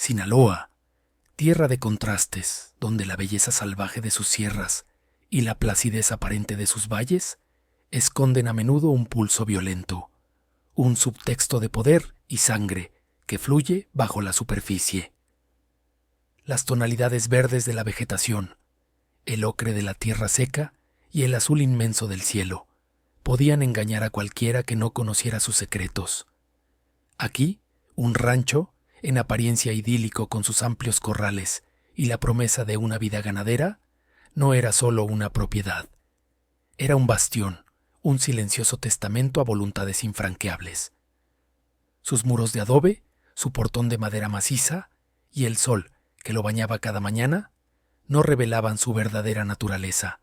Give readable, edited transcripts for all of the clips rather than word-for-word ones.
Sinaloa, tierra de contrastes, donde la belleza salvaje de sus sierras y la placidez aparente de sus valles esconden a menudo un pulso violento, un subtexto de poder y sangre que fluye bajo la superficie. Las tonalidades verdes de la vegetación, el ocre de la tierra seca y el azul inmenso del cielo podían engañar a cualquiera que no conociera sus secretos. Aquí, un rancho, en apariencia idílico con sus amplios corrales y la promesa de una vida ganadera, no era solo una propiedad. Era un bastión, un silencioso testamento a voluntades infranqueables. Sus muros de adobe, su portón de madera maciza y el sol que lo bañaba cada mañana no revelaban su verdadera naturaleza.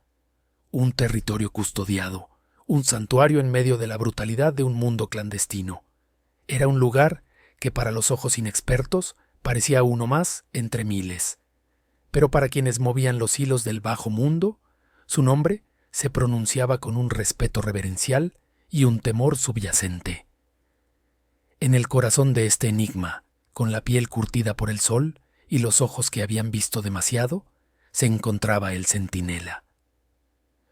Un territorio custodiado, un santuario en medio de la brutalidad de un mundo clandestino. Era un lugar que para los ojos inexpertos parecía uno más entre miles. Pero para quienes movían los hilos del bajo mundo, su nombre se pronunciaba con un respeto reverencial y un temor subyacente. En el corazón de este enigma, con la piel curtida por el sol y los ojos que habían visto demasiado, se encontraba el centinela.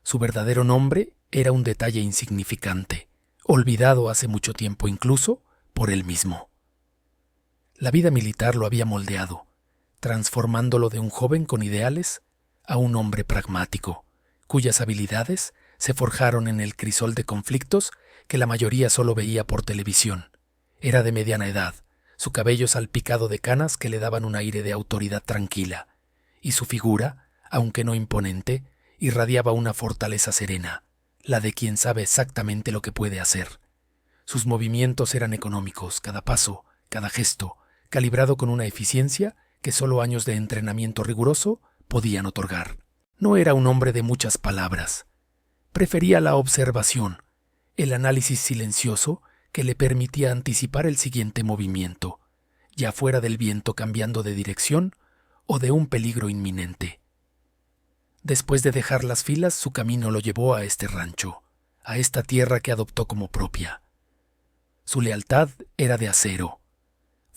Su verdadero nombre era un detalle insignificante, olvidado hace mucho tiempo incluso por él mismo. La vida militar lo había moldeado, transformándolo de un joven con ideales a un hombre pragmático, cuyas habilidades se forjaron en el crisol de conflictos que la mayoría solo veía por televisión. Era de mediana edad, su cabello salpicado de canas que le daban un aire de autoridad tranquila, y su figura, aunque no imponente, irradiaba una fortaleza serena, la de quien sabe exactamente lo que puede hacer. Sus movimientos eran económicos, cada paso, cada gesto, calibrado con una eficiencia que solo años de entrenamiento riguroso podían otorgar. No era un hombre de muchas palabras. Prefería la observación, el análisis silencioso que le permitía anticipar el siguiente movimiento, ya fuera del viento cambiando de dirección o de un peligro inminente. Después de dejar las filas, su camino lo llevó a este rancho, a esta tierra que adoptó como propia. Su lealtad era de acero,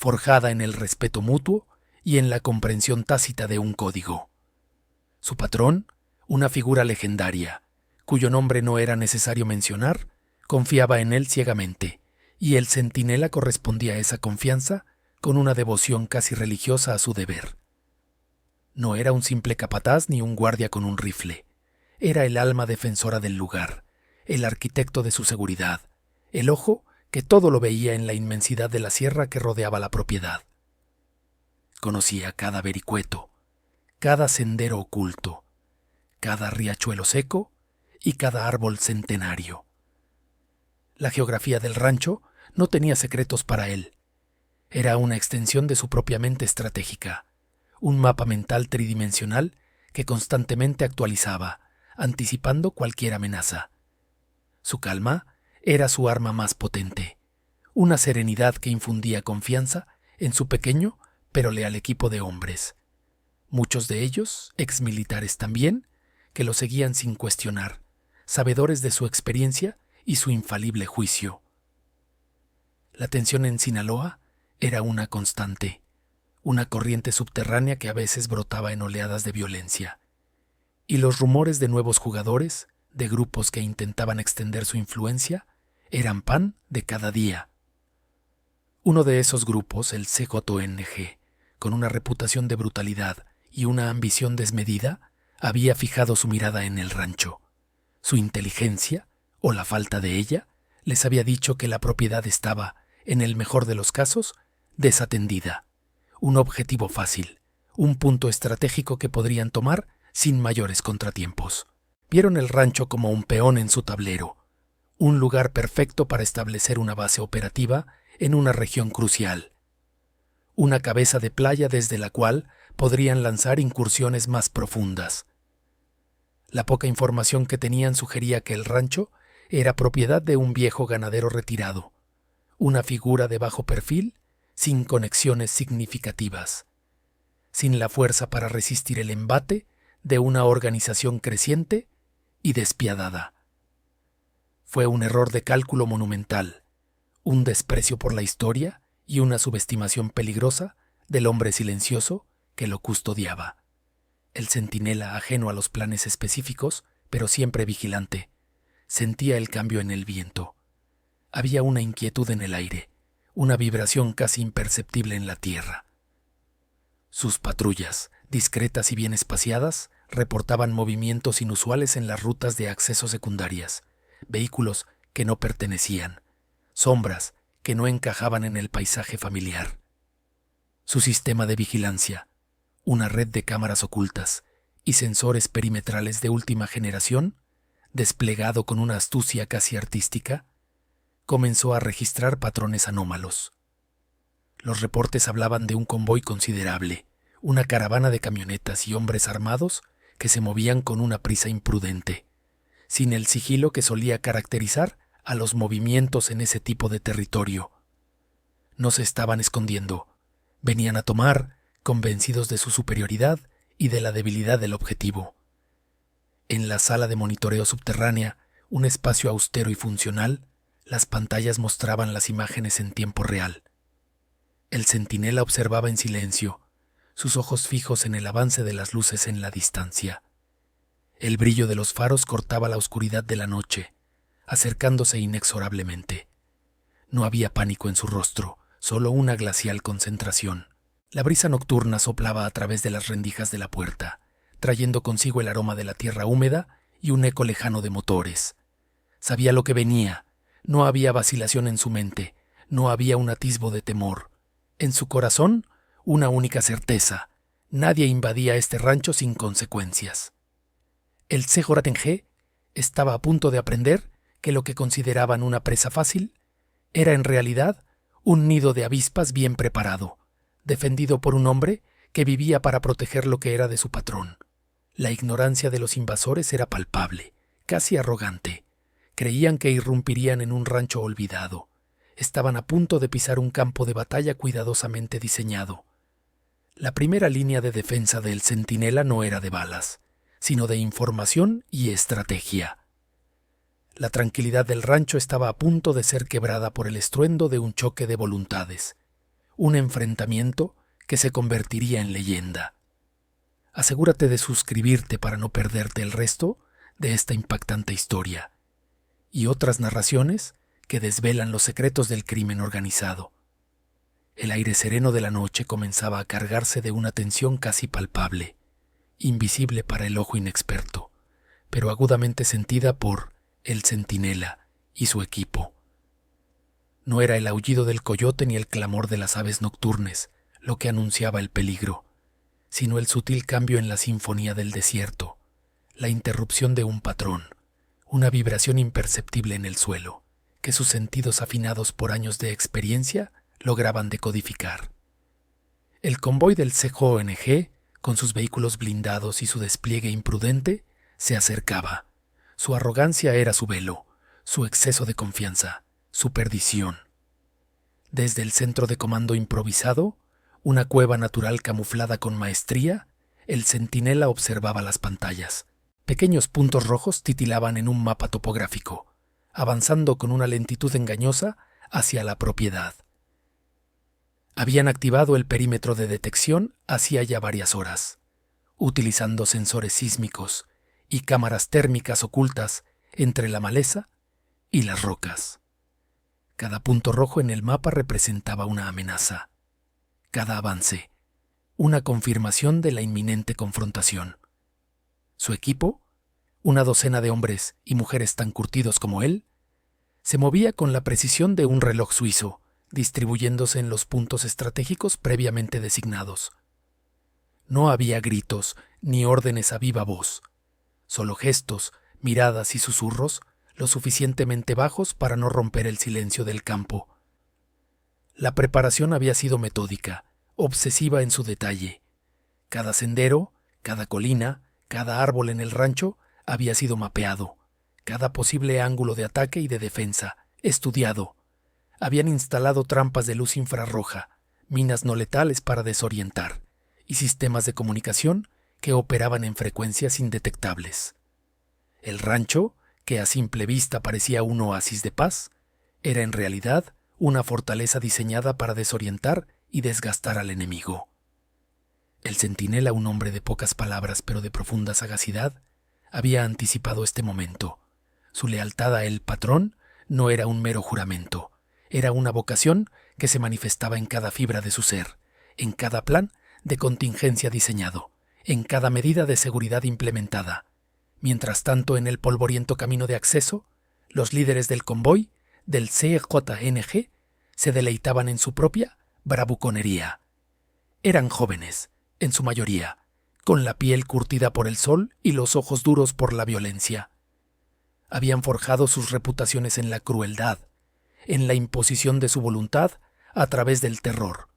forjada en el respeto mutuo y en la comprensión tácita de un código. Su patrón, una figura legendaria, cuyo nombre no era necesario mencionar, confiaba en él ciegamente, y el centinela correspondía a esa confianza con una devoción casi religiosa a su deber. No era un simple capataz ni un guardia con un rifle. Era el alma defensora del lugar, el arquitecto de su seguridad, el ojo que todo lo veía en la inmensidad de la sierra que rodeaba la propiedad. Conocía cada vericueto, cada sendero oculto, cada riachuelo seco y cada árbol centenario. La geografía del rancho no tenía secretos para él. Era una extensión de su propia mente estratégica, un mapa mental tridimensional que constantemente actualizaba, anticipando cualquier amenaza. Su calma era su arma más potente, una serenidad que infundía confianza en su pequeño pero leal equipo de hombres, muchos de ellos exmilitares también, que lo seguían sin cuestionar, sabedores de su experiencia y su infalible juicio. La tensión en Sinaloa era una constante, una corriente subterránea que a veces brotaba en oleadas de violencia, y los rumores de nuevos jugadores, de grupos que intentaban extender su influencia, eran pan de cada día. Uno de esos grupos, el CJNG, con una reputación de brutalidad y una ambición desmedida, había fijado su mirada en el rancho. Su inteligencia, o la falta de ella, les había dicho que la propiedad estaba, en el mejor de los casos, desatendida. Un objetivo fácil, un punto estratégico que podrían tomar sin mayores contratiempos. Vieron el rancho como un peón en su tablero, un lugar perfecto para establecer una base operativa en una región crucial. Una cabeza de playa desde la cual podrían lanzar incursiones más profundas. La poca información que tenían sugería que el rancho era propiedad de un viejo ganadero retirado, una figura de bajo perfil, sin conexiones significativas, sin la fuerza para resistir el embate de una organización creciente y despiadada. Fue un error de cálculo monumental, un desprecio por la historia y una subestimación peligrosa del hombre silencioso que lo custodiaba. El centinela, ajeno a los planes específicos, pero siempre vigilante, sentía el cambio en el viento. Había una inquietud en el aire, una vibración casi imperceptible en la tierra. Sus patrullas, discretas y bien espaciadas, reportaban movimientos inusuales en las rutas de acceso secundarias, vehículos que no pertenecían, sombras que no encajaban en el paisaje familiar. Su sistema de vigilancia, una red de cámaras ocultas y sensores perimetrales de última generación, desplegado con una astucia casi artística, comenzó a registrar patrones anómalos. Los reportes hablaban de un convoy considerable, una caravana de camionetas y hombres armados que se movían con una prisa imprudente, sin el sigilo que solía caracterizar a los movimientos en ese tipo de territorio. No se estaban escondiendo, venían a tomar, convencidos de su superioridad y de la debilidad del objetivo. En la sala de monitoreo subterránea, un espacio austero y funcional, las pantallas mostraban las imágenes en tiempo real. El centinela observaba en silencio, sus ojos fijos en el avance de las luces en la distancia. El brillo de los faros cortaba la oscuridad de la noche, acercándose inexorablemente. No había pánico en su rostro, solo una glacial concentración. La brisa nocturna soplaba a través de las rendijas de la puerta, trayendo consigo el aroma de la tierra húmeda y un eco lejano de motores. Sabía lo que venía. No había vacilación en su mente, no había un atisbo de temor. En su corazón, una única certeza: nadie invadía este rancho sin consecuencias. El Sejoratengé estaba a punto de aprender que lo que consideraban una presa fácil era en realidad un nido de avispas bien preparado, defendido por un hombre que vivía para proteger lo que era de su patrón. La ignorancia de los invasores era palpable, casi arrogante. Creían que irrumpirían en un rancho olvidado. Estaban a punto de pisar un campo de batalla cuidadosamente diseñado. La primera línea de defensa del centinela no era de balas, sino de información y estrategia. La tranquilidad del rancho estaba a punto de ser quebrada por el estruendo de un choque de voluntades, un enfrentamiento que se convertiría en leyenda. Asegúrate de suscribirte para no perderte el resto de esta impactante historia y otras narraciones que desvelan los secretos del crimen organizado. El aire sereno de la noche comenzaba a cargarse de una tensión casi palpable, invisible para el ojo inexperto, pero agudamente sentida por el centinela y su equipo. No era el aullido del coyote ni el clamor de las aves nocturnes lo que anunciaba el peligro, sino el sutil cambio en la sinfonía del desierto, la interrupción de un patrón, una vibración imperceptible en el suelo, que sus sentidos afinados por años de experiencia lograban decodificar. El convoy del CJONG, con sus vehículos blindados y su despliegue imprudente, se acercaba. Su arrogancia era su velo, su exceso de confianza, su perdición. Desde el centro de comando improvisado, una cueva natural camuflada con maestría, el centinela observaba las pantallas. Pequeños puntos rojos titilaban en un mapa topográfico, avanzando con una lentitud engañosa hacia la propiedad. Habían activado el perímetro de detección hacía ya varias horas, utilizando sensores sísmicos y cámaras térmicas ocultas entre la maleza y las rocas. Cada punto rojo en el mapa representaba una amenaza. Cada avance, una confirmación de la inminente confrontación. Su equipo, una docena de hombres y mujeres tan curtidos como él, se movía con la precisión de un reloj suizo, distribuyéndose en los puntos estratégicos previamente designados. No había gritos ni órdenes a viva voz, solo gestos, miradas y susurros lo suficientemente bajos para no romper el silencio del campo. La preparación había sido metódica, obsesiva en su detalle. Cada sendero, cada colina, cada árbol en el rancho había sido mapeado, cada posible ángulo de ataque y de defensa, estudiado. Habían instalado trampas de luz infrarroja, minas no letales para desorientar, y sistemas de comunicación que operaban en frecuencias indetectables. El rancho, que a simple vista parecía un oasis de paz, era en realidad una fortaleza diseñada para desorientar y desgastar al enemigo. El centinela, un hombre de pocas palabras pero de profunda sagacidad, había anticipado este momento. Su lealtad a el patrón no era un mero juramento, era una vocación que se manifestaba en cada fibra de su ser, en cada plan de contingencia diseñado, en cada medida de seguridad implementada. Mientras tanto, en el polvoriento camino de acceso, los líderes del convoy, del CJNG, se deleitaban en su propia bravuconería. Eran jóvenes, en su mayoría, con la piel curtida por el sol y los ojos duros por la violencia. Habían forjado sus reputaciones en la crueldad, en la imposición de su voluntad a través del terror.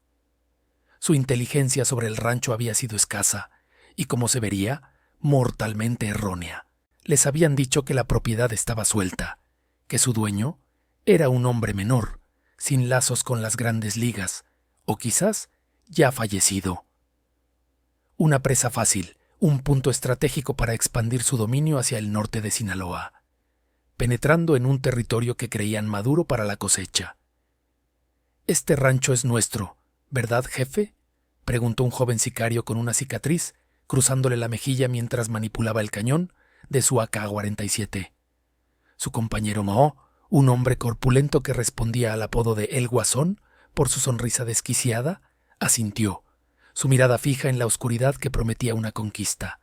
Su inteligencia sobre el rancho había sido escasa y, como se vería, mortalmente errónea. Les habían dicho que la propiedad estaba suelta, que su dueño era un hombre menor, sin lazos con las grandes ligas, o quizás ya fallecido. Una presa fácil, un punto estratégico para expandir su dominio hacia el norte de Sinaloa, penetrando en un territorio que creían maduro para la cosecha. «Este rancho es nuestro, ¿verdad, jefe?», preguntó un joven sicario con una cicatriz, cruzándole la mejilla mientras manipulaba el cañón de su AK-47. Su compañero Mao, un hombre corpulento que respondía al apodo de El Guasón por su sonrisa desquiciada, asintió, su mirada fija en la oscuridad que prometía una conquista.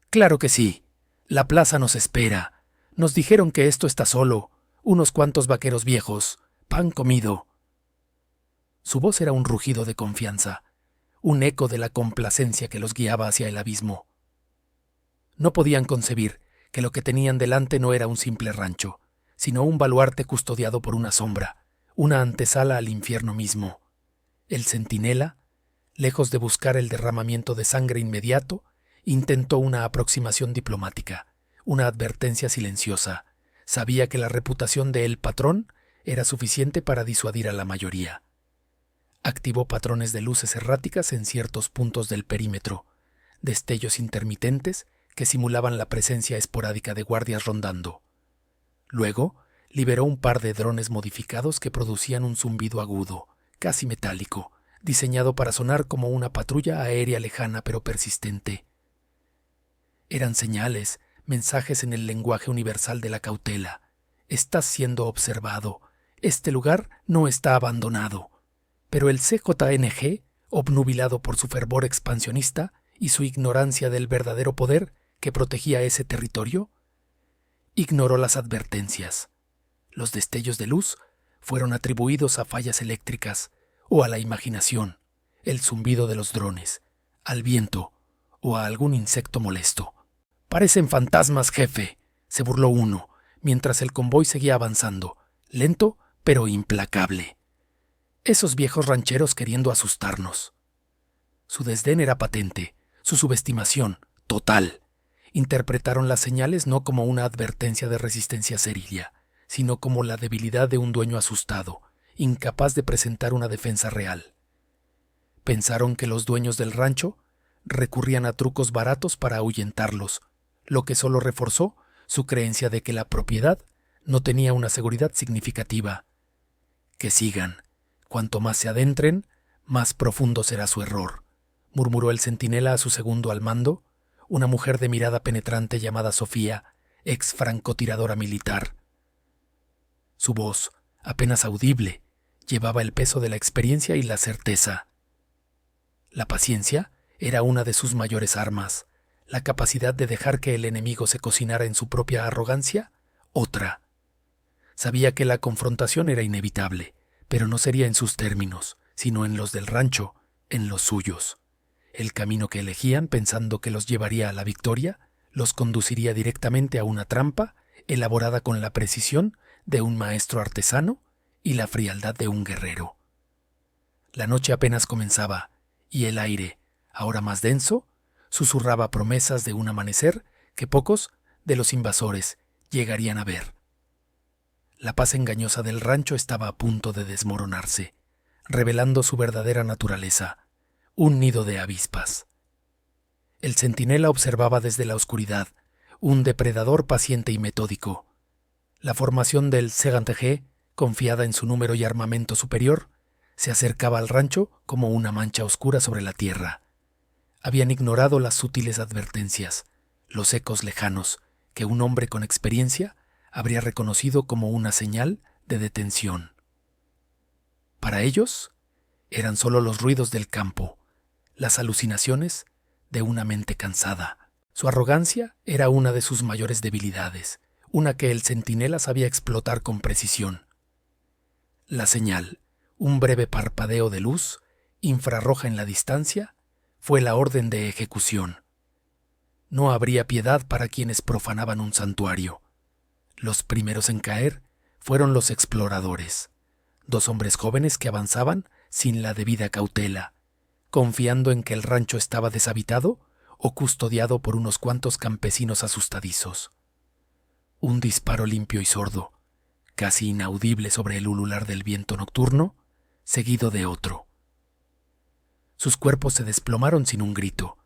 «Claro que sí. La plaza nos espera. Nos dijeron que esto está solo. Unos cuantos vaqueros viejos. Pan comido». Su voz era un rugido de confianza, un eco de la complacencia que los guiaba hacia el abismo. No podían concebir que lo que tenían delante no era un simple rancho, sino un baluarte custodiado por una sombra, una antesala al infierno mismo. El centinela, lejos de buscar el derramamiento de sangre inmediato, intentó una aproximación diplomática, una advertencia silenciosa. Sabía que la reputación de el patrón era suficiente para disuadir a la mayoría. Activó patrones de luces erráticas en ciertos puntos del perímetro, destellos intermitentes que simulaban la presencia esporádica de guardias rondando. Luego, liberó un par de drones modificados que producían un zumbido agudo, casi metálico, diseñado para sonar como una patrulla aérea lejana pero persistente. Eran señales, mensajes en el lenguaje universal de la cautela. Estás siendo observado. Este lugar no está abandonado. Pero el CJNG, obnubilado por su fervor expansionista y su ignorancia del verdadero poder que protegía ese territorio, ignoró las advertencias. Los destellos de luz fueron atribuidos a fallas eléctricas o a la imaginación, el zumbido de los drones, al viento o a algún insecto molesto. «Parecen fantasmas, jefe», se burló uno, mientras el convoy seguía avanzando, lento pero implacable. «Esos viejos rancheros queriendo asustarnos». Su desdén era patente, su subestimación, total. Interpretaron las señales no como una advertencia de resistencia cerilla, sino como la debilidad de un dueño asustado, incapaz de presentar una defensa real. Pensaron que los dueños del rancho recurrían a trucos baratos para ahuyentarlos, lo que solo reforzó su creencia de que la propiedad no tenía una seguridad significativa. «Que sigan. Cuanto más se adentren, más profundo será su error», murmuró el centinela a su segundo al mando, una mujer de mirada penetrante llamada Sofía, ex francotiradora militar. Su voz, apenas audible, llevaba el peso de la experiencia y la certeza. La paciencia era una de sus mayores armas, la capacidad de dejar que el enemigo se cocinara en su propia arrogancia, otra. Sabía que la confrontación era inevitable, pero no sería en sus términos, sino en los del rancho, en los suyos. El camino que elegían, pensando que los llevaría a la victoria, los conduciría directamente a una trampa elaborada con la precisión de un maestro artesano y la frialdad de un guerrero. La noche apenas comenzaba, y el aire, ahora más denso, susurraba promesas de un amanecer que pocos de los invasores llegarían a ver. La paz engañosa del rancho estaba a punto de desmoronarse, revelando su verdadera naturaleza, un nido de avispas. El centinela observaba desde la oscuridad, un depredador paciente y metódico. La formación del CJNG, confiada en su número y armamento superior, Se acercaba al rancho como una mancha oscura sobre la tierra. Habían ignorado las sutiles advertencias, los ecos lejanos, que un hombre con experiencia habría reconocido como una señal de detención. Para ellos, eran solo los ruidos del campo, las alucinaciones de una mente cansada. Su arrogancia era una de sus mayores debilidades, una que el centinela sabía explotar con precisión. La señal, un breve parpadeo de luz, infrarroja en la distancia, fue la orden de ejecución. No habría piedad para quienes profanaban un santuario. Los primeros en caer fueron los exploradores, 2 hombres jóvenes que avanzaban sin la debida cautela, confiando en que el rancho estaba deshabitado o custodiado por unos cuantos campesinos asustadizos. Un disparo limpio y sordo, casi inaudible sobre el ulular del viento nocturno, seguido de otro. Sus cuerpos se desplomaron sin un grito,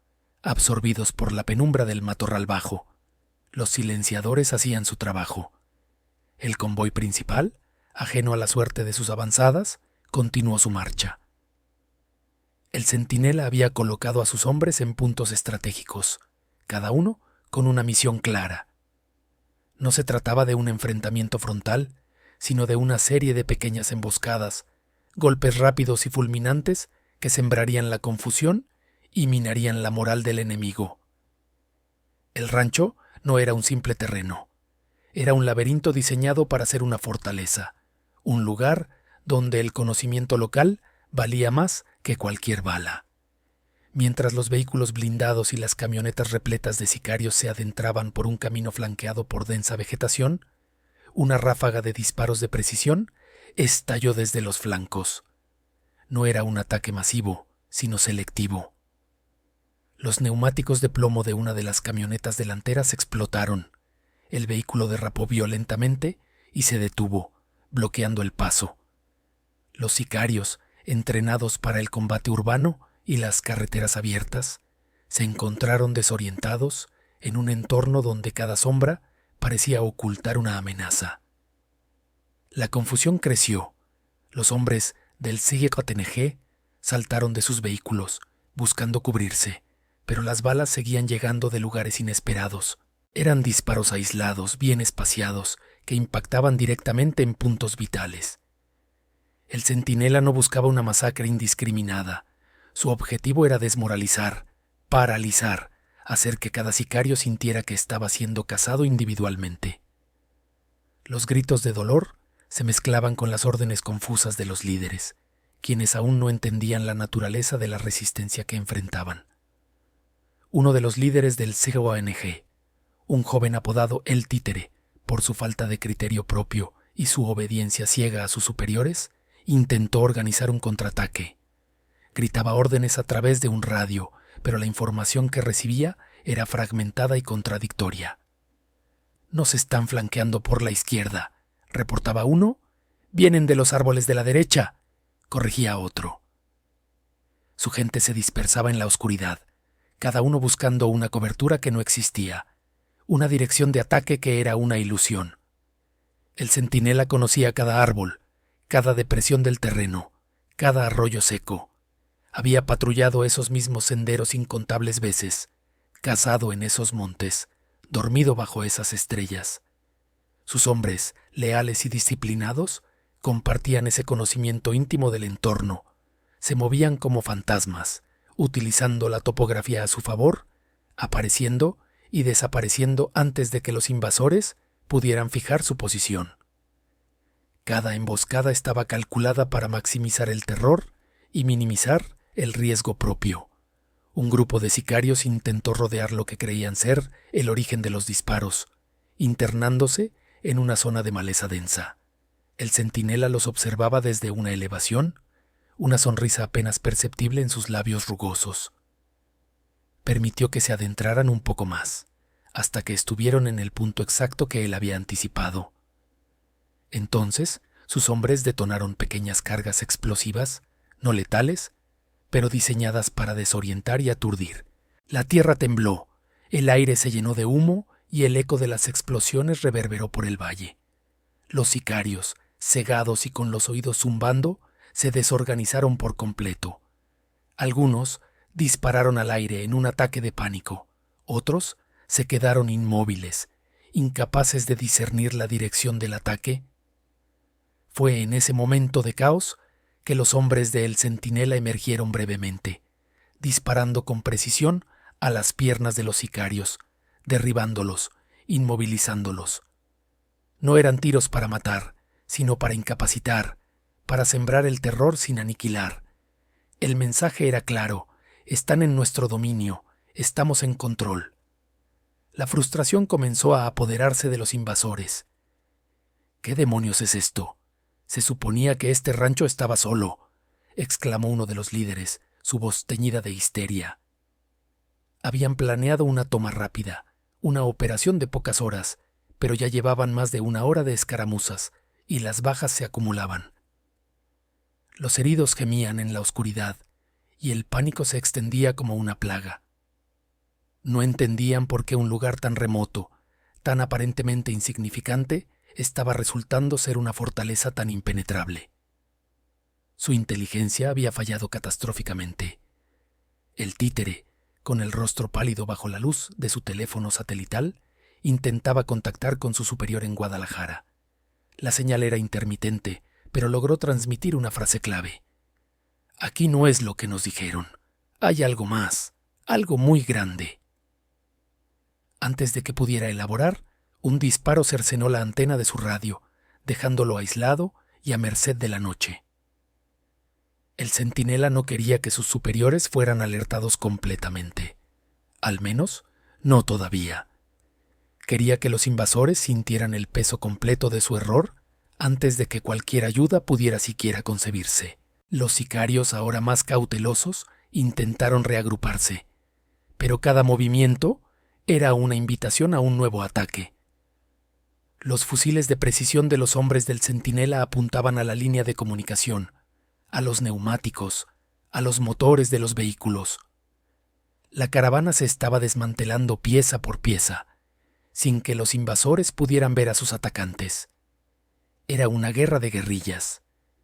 absorbidos por la penumbra del matorral bajo. Los silenciadores hacían su trabajo. El convoy principal, ajeno a la suerte de sus avanzadas, continuó su marcha. El centinela había colocado a sus hombres en puntos estratégicos, cada uno con una misión clara. No se trataba de un enfrentamiento frontal, sino de una serie de pequeñas emboscadas, golpes rápidos y fulminantes que sembrarían la confusión y minarían la moral del enemigo. El rancho no era un simple terreno. Era un laberinto diseñado para ser una fortaleza, un lugar donde el conocimiento local valía más que cualquier bala. Mientras los vehículos blindados y las camionetas repletas de sicarios se adentraban por un camino flanqueado por densa vegetación, una ráfaga de disparos de precisión estalló desde los flancos. No era un ataque masivo, sino selectivo. Los neumáticos de plomo de una de las camionetas delanteras explotaron. El vehículo derrapó violentamente y se detuvo, bloqueando el paso. Los sicarios, entrenados para el combate urbano y las carreteras abiertas, se encontraron desorientados en un entorno donde cada sombra parecía ocultar una amenaza. La confusión creció. Los hombres del CIECATNG saltaron de sus vehículos, buscando cubrirse, pero las balas seguían llegando de lugares inesperados. Eran disparos aislados, bien espaciados, que impactaban directamente en puntos vitales. El centinela no buscaba una masacre indiscriminada. Su objetivo era desmoralizar, paralizar, hacer que cada sicario sintiera que estaba siendo cazado individualmente. Los gritos de dolor se mezclaban con las órdenes confusas de los líderes, quienes aún no entendían la naturaleza de la resistencia que enfrentaban. Uno de los líderes del COANG, un joven apodado El Títere, por su falta de criterio propio y su obediencia ciega a sus superiores, intentó organizar un contraataque. Gritaba órdenes a través de un radio, pero la información que recibía era fragmentada y contradictoria. «Nos están flanqueando por la izquierda», reportaba uno. «Vienen de los árboles de la derecha», corregía otro. Su gente se dispersaba en la oscuridad, cada uno buscando una cobertura que no existía, una dirección de ataque que era una ilusión. El centinela conocía cada árbol, cada depresión del terreno, cada arroyo seco. Había patrullado esos mismos senderos incontables veces, cazado en esos montes, dormido bajo esas estrellas. Sus hombres, leales y disciplinados, compartían ese conocimiento íntimo del entorno. Se movían como fantasmas, utilizando la topografía a su favor, apareciendo y desapareciendo antes de que los invasores pudieran fijar su posición. Cada emboscada estaba calculada para maximizar el terror y minimizar el riesgo propio. Un grupo de sicarios intentó rodear lo que creían ser el origen de los disparos, internándose en una zona de maleza densa. El centinela los observaba desde una elevación, una sonrisa apenas perceptible en sus labios rugosos. Permitió que se adentraran un poco más, hasta que estuvieron en el punto exacto que él había anticipado. Entonces, sus hombres detonaron pequeñas cargas explosivas, no letales, pero diseñadas para desorientar y aturdir. La tierra tembló, el aire se llenó de humo y el eco de las explosiones reverberó por el valle. Los sicarios, cegados y con los oídos zumbando, se desorganizaron por completo. Algunos dispararon al aire en un ataque de pánico. Otros se quedaron inmóviles, incapaces de discernir la dirección del ataque. Fue en ese momento de caos que los hombres de El Centinela emergieron brevemente, disparando con precisión a las piernas de los sicarios, derribándolos, inmovilizándolos. No eran tiros para matar, sino para incapacitar, para sembrar el terror sin aniquilar. El mensaje era claro: están en nuestro dominio, estamos en control. La frustración comenzó a apoderarse de los invasores. ¿Qué demonios es esto? Se suponía que este rancho estaba solo, exclamó uno de los líderes, su voz teñida de histeria. Habían planeado una toma rápida, una operación de pocas horas, pero ya llevaban más de una hora de escaramuzas, y las bajas se acumulaban. Los heridos gemían en la oscuridad, y el pánico se extendía como una plaga. No entendían por qué un lugar tan remoto, tan aparentemente insignificante, estaba resultando ser una fortaleza tan impenetrable. Su inteligencia había fallado catastróficamente. El títere, con el rostro pálido bajo la luz de su teléfono satelital, intentaba contactar con su superior en Guadalajara. La señal era intermitente, pero logró transmitir una frase clave. Aquí no es lo que nos dijeron. Hay algo más, algo muy grande. Antes de que pudiera elaborar, un disparo cercenó la antena de su radio, dejándolo aislado y a merced de la noche. El centinela no quería que sus superiores fueran alertados completamente. Al menos, no todavía. Quería que los invasores sintieran el peso completo de su error antes de que cualquier ayuda pudiera siquiera concebirse. Los sicarios, ahora más cautelosos, intentaron reagruparse, pero cada movimiento era una invitación a un nuevo ataque. Los fusiles de precisión de los hombres del centinela apuntaban a la línea de comunicación, a los neumáticos, a los motores de los vehículos. La caravana se estaba desmantelando pieza por pieza, sin que los invasores pudieran ver a sus atacantes. Era una guerra de guerrillas,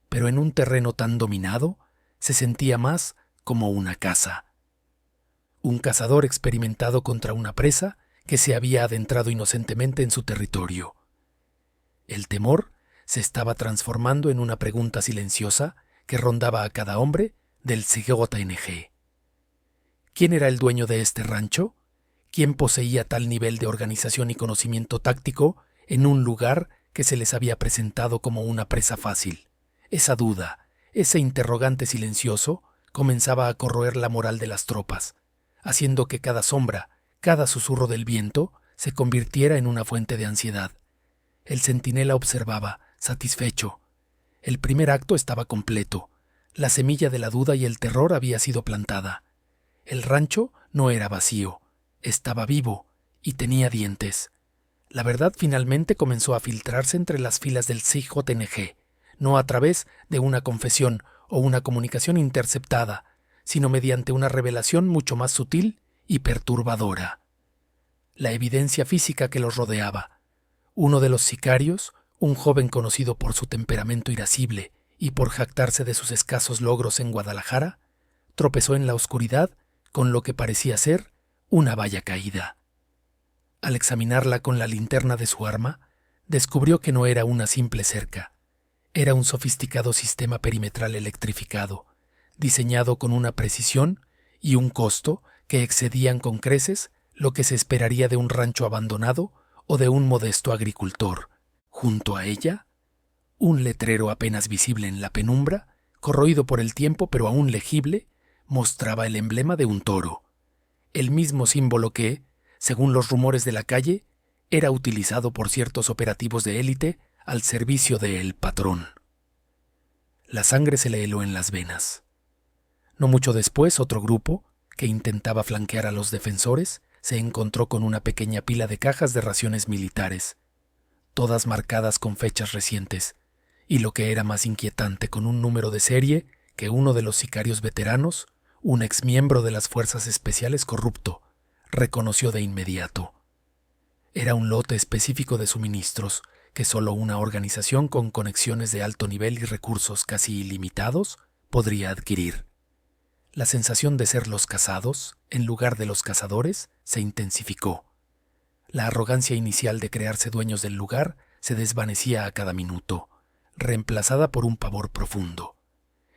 pero en un terreno tan dominado se sentía más como una caza. Un cazador experimentado contra una presa que se había adentrado inocentemente en su territorio. El temor se estaba transformando en una pregunta silenciosa que rondaba a cada hombre del CJNG. ¿Quién era el dueño de este rancho? ¿Quién poseía tal nivel de organización y conocimiento táctico en un lugar que se les había presentado como una presa fácil? Esa duda, ese interrogante silencioso, comenzaba a corroer la moral de las tropas, haciendo que cada sombra, cada susurro del viento, se convirtiera en una fuente de ansiedad. El centinela observaba, satisfecho. El primer acto estaba completo. La semilla de la duda y el terror había sido plantada. El rancho no era vacío, estaba vivo y tenía dientes. La verdad finalmente comenzó a filtrarse entre las filas del CJNG, no a través de una confesión o una comunicación interceptada, sino mediante una revelación mucho más sutil y perturbadora. La evidencia física que los rodeaba. Uno de los sicarios, un joven conocido por su temperamento irascible y por jactarse de sus escasos logros en Guadalajara, tropezó en la oscuridad con lo que parecía ser una valla caída. Al examinarla con la linterna de su arma, descubrió que no era una simple cerca. Era un sofisticado sistema perimetral electrificado, diseñado con una precisión y un costo que excedían con creces lo que se esperaría de un rancho abandonado o de un modesto agricultor. Junto a ella, un letrero apenas visible en la penumbra, corroído por el tiempo pero aún legible, mostraba el emblema de un toro, el mismo símbolo que, según los rumores de la calle, era utilizado por ciertos operativos de élite al servicio de El Patrón. La sangre se le heló en las venas. No mucho después, otro grupo, que intentaba flanquear a los defensores, se encontró con una pequeña pila de cajas de raciones militares, todas marcadas con fechas recientes, y lo que era más inquietante, con un número de serie que uno de los sicarios veteranos, un exmiembro de las fuerzas especiales corrupto, reconoció de inmediato. Era un lote específico de suministros que solo una organización con conexiones de alto nivel y recursos casi ilimitados podría adquirir. La sensación de ser los cazados, en lugar de los cazadores, se intensificó. La arrogancia inicial de crearse dueños del lugar se desvanecía a cada minuto, reemplazada por un pavor profundo.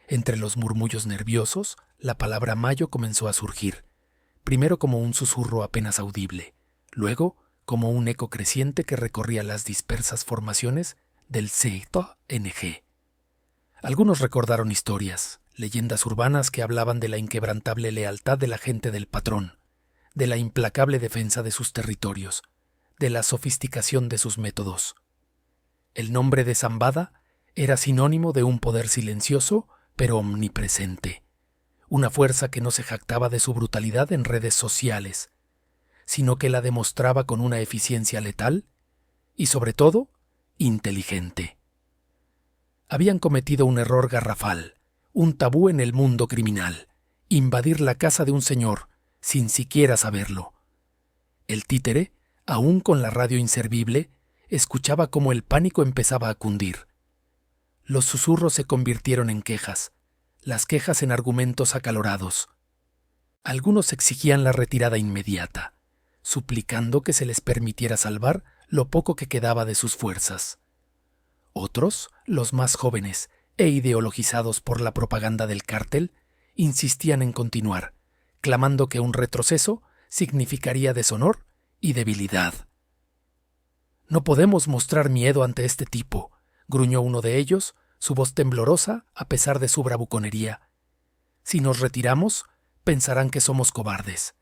Entre los murmullos nerviosos, la palabra Mayo comenzó a surgir, primero como un susurro apenas audible, luego como un eco creciente que recorría las dispersas formaciones del CNG. Algunos recordaron historias, leyendas urbanas que hablaban de la inquebrantable lealtad de la gente del patrón, de la implacable defensa de sus territorios, de la sofisticación de sus métodos. El nombre de Zambada era sinónimo de un poder silencioso pero omnipresente, una fuerza que no se jactaba de su brutalidad en redes sociales, sino que la demostraba con una eficiencia letal y, sobre todo, inteligente. Habían cometido un error garrafal, un tabú en el mundo criminal, invadir la casa de un señor sin siquiera saberlo. El títere, aún con la radio inservible, escuchaba cómo el pánico empezaba a cundir. Los susurros se convirtieron en quejas, las quejas en argumentos acalorados. Algunos exigían la retirada inmediata, suplicando que se les permitiera salvar lo poco que quedaba de sus fuerzas. Otros, los más jóvenes e ideologizados por la propaganda del cártel, insistían en continuar, clamando que un retroceso significaría deshonor y debilidad. «No podemos mostrar miedo ante este tipo», gruñó uno de ellos, su voz temblorosa a pesar de su bravuconería. «Si nos retiramos, pensarán que somos cobardes».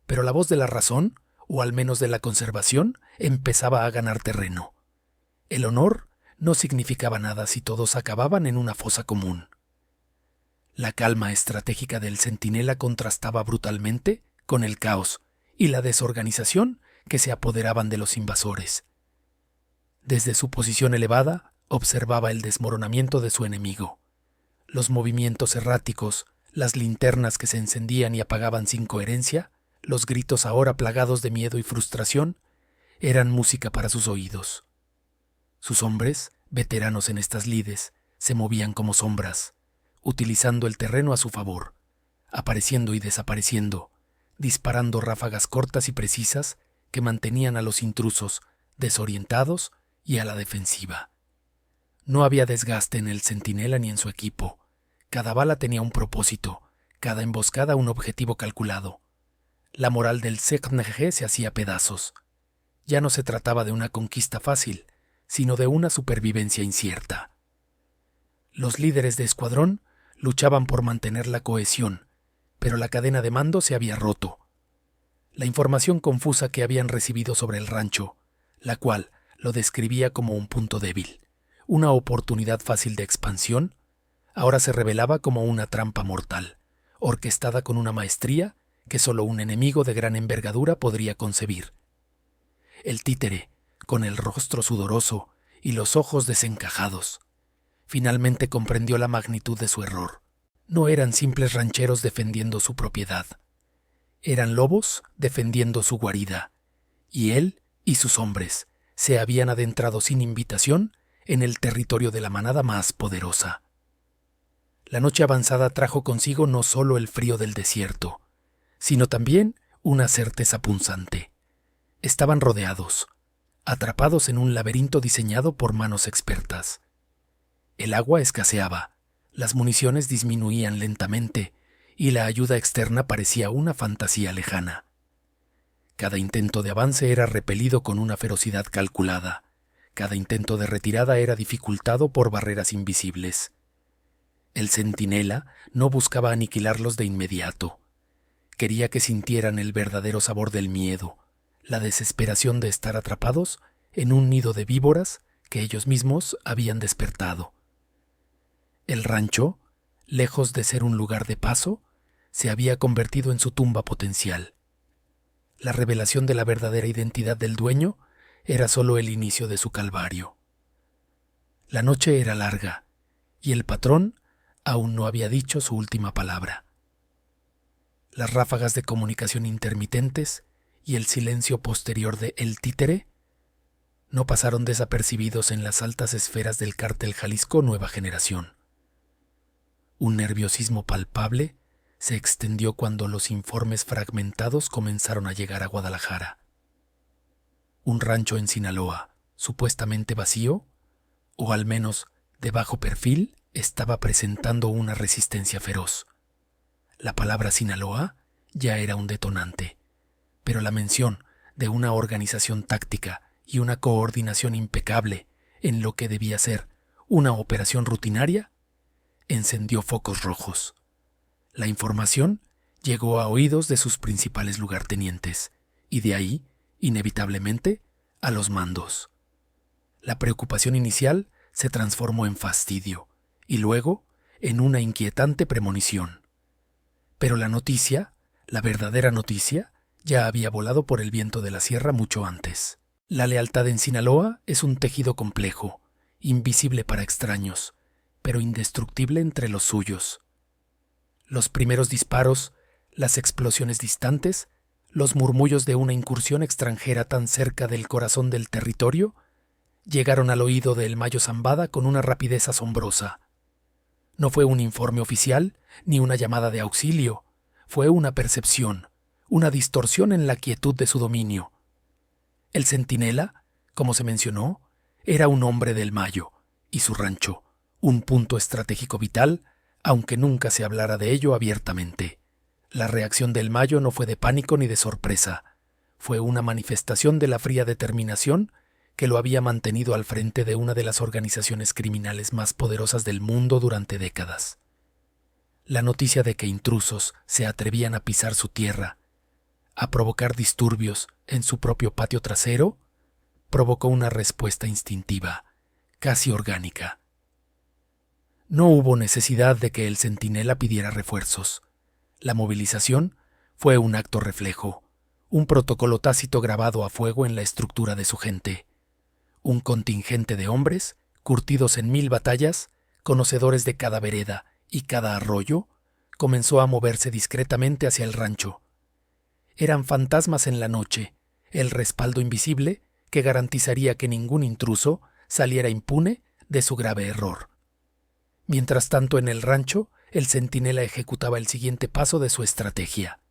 Pero la voz de la razón, o al menos de la conservación, empezaba a ganar terreno. El honor no significaba nada si todos acababan en una fosa común. La calma estratégica del centinela contrastaba brutalmente con el caos y la desorganización que se apoderaban de los invasores. Desde su posición elevada, observaba el desmoronamiento de su enemigo. Los movimientos erráticos, las linternas que se encendían y apagaban sin coherencia, los gritos ahora plagados de miedo y frustración, eran música para sus oídos. Sus hombres, veteranos en estas lides, se movían como sombras, utilizando el terreno a su favor, apareciendo y desapareciendo, disparando ráfagas cortas y precisas que mantenían a los intrusos desorientados y a la defensiva. No había desgaste en el centinela ni en su equipo. Cada bala tenía un propósito, cada emboscada un objetivo calculado. La moral del CNG se hacía pedazos. Ya no se trataba de una conquista fácil, sino de una supervivencia incierta. Los líderes de escuadrón luchaban por mantener la cohesión, pero la cadena de mando se había roto. La información confusa que habían recibido sobre el rancho, la cual lo describía como un punto débil, una oportunidad fácil de expansión, ahora se revelaba como una trampa mortal, orquestada con una maestría que solo un enemigo de gran envergadura podría concebir. El títere, con el rostro sudoroso y los ojos desencajados, finalmente comprendió la magnitud de su error. No eran simples rancheros defendiendo su propiedad. Eran lobos defendiendo su guarida, y él y sus hombres se habían adentrado sin invitación en el territorio de la manada más poderosa. La noche avanzada trajo consigo no solo el frío del desierto, sino también una certeza punzante. Estaban rodeados, atrapados en un laberinto diseñado por manos expertas. El agua escaseaba, las municiones disminuían lentamente y la ayuda externa parecía una fantasía lejana. Cada intento de avance era repelido con una ferocidad calculada. Cada intento de retirada era dificultado por barreras invisibles. El centinela no buscaba aniquilarlos de inmediato. Quería que sintieran el verdadero sabor del miedo, la desesperación de estar atrapados en un nido de víboras que ellos mismos habían despertado. El rancho, lejos de ser un lugar de paso, se había convertido en su tumba potencial. La revelación de la verdadera identidad del dueño era solo el inicio de su calvario. La noche era larga, y el patrón aún no había dicho su última palabra. Las ráfagas de comunicación intermitentes y el silencio posterior de El Títere no pasaron desapercibidos en las altas esferas del cártel Jalisco Nueva Generación. Un nerviosismo palpable se extendió cuando los informes fragmentados comenzaron a llegar a Guadalajara. Un rancho en Sinaloa, supuestamente vacío, o al menos de bajo perfil, estaba presentando una resistencia feroz. La palabra Sinaloa ya era un detonante, pero la mención de una organización táctica y una coordinación impecable en lo que debía ser una operación rutinaria encendió focos rojos. La información llegó a oídos de sus principales lugartenientes y de ahí, inevitablemente, a los mandos. La preocupación inicial se transformó en fastidio y luego en una inquietante premonición. Pero la noticia, la verdadera noticia, ya había volado por el viento de la sierra mucho antes. La lealtad en Sinaloa es un tejido complejo, invisible para extraños, pero indestructible entre los suyos. Los primeros disparos, las explosiones distantes, los murmullos de una incursión extranjera tan cerca del corazón del territorio, llegaron al oído de El Mayo Zambada con una rapidez asombrosa. No fue un informe oficial ni una llamada de auxilio, fue una percepción, una distorsión en la quietud de su dominio. El centinela, como se mencionó, era un hombre del Mayo, y su rancho, un punto estratégico vital, aunque nunca se hablara de ello abiertamente. La reacción del Mayo no fue de pánico ni de sorpresa, fue una manifestación de la fría determinación que lo había mantenido al frente de una de las organizaciones criminales más poderosas del mundo durante décadas. La noticia de que intrusos se atrevían a pisar su tierra, a provocar disturbios en su propio patio trasero, provocó una respuesta instintiva, casi orgánica. No hubo necesidad de que el centinela pidiera refuerzos. La movilización fue un acto reflejo, un protocolo tácito grabado a fuego en la estructura de su gente. Un contingente de hombres, curtidos en 1000 batallas, conocedores de cada vereda y cada arroyo, comenzó a moverse discretamente hacia el rancho. Eran fantasmas en la noche, el respaldo invisible que garantizaría que ningún intruso saliera impune de su grave error. Mientras tanto, en el rancho, el centinela ejecutaba el siguiente paso de su estrategia.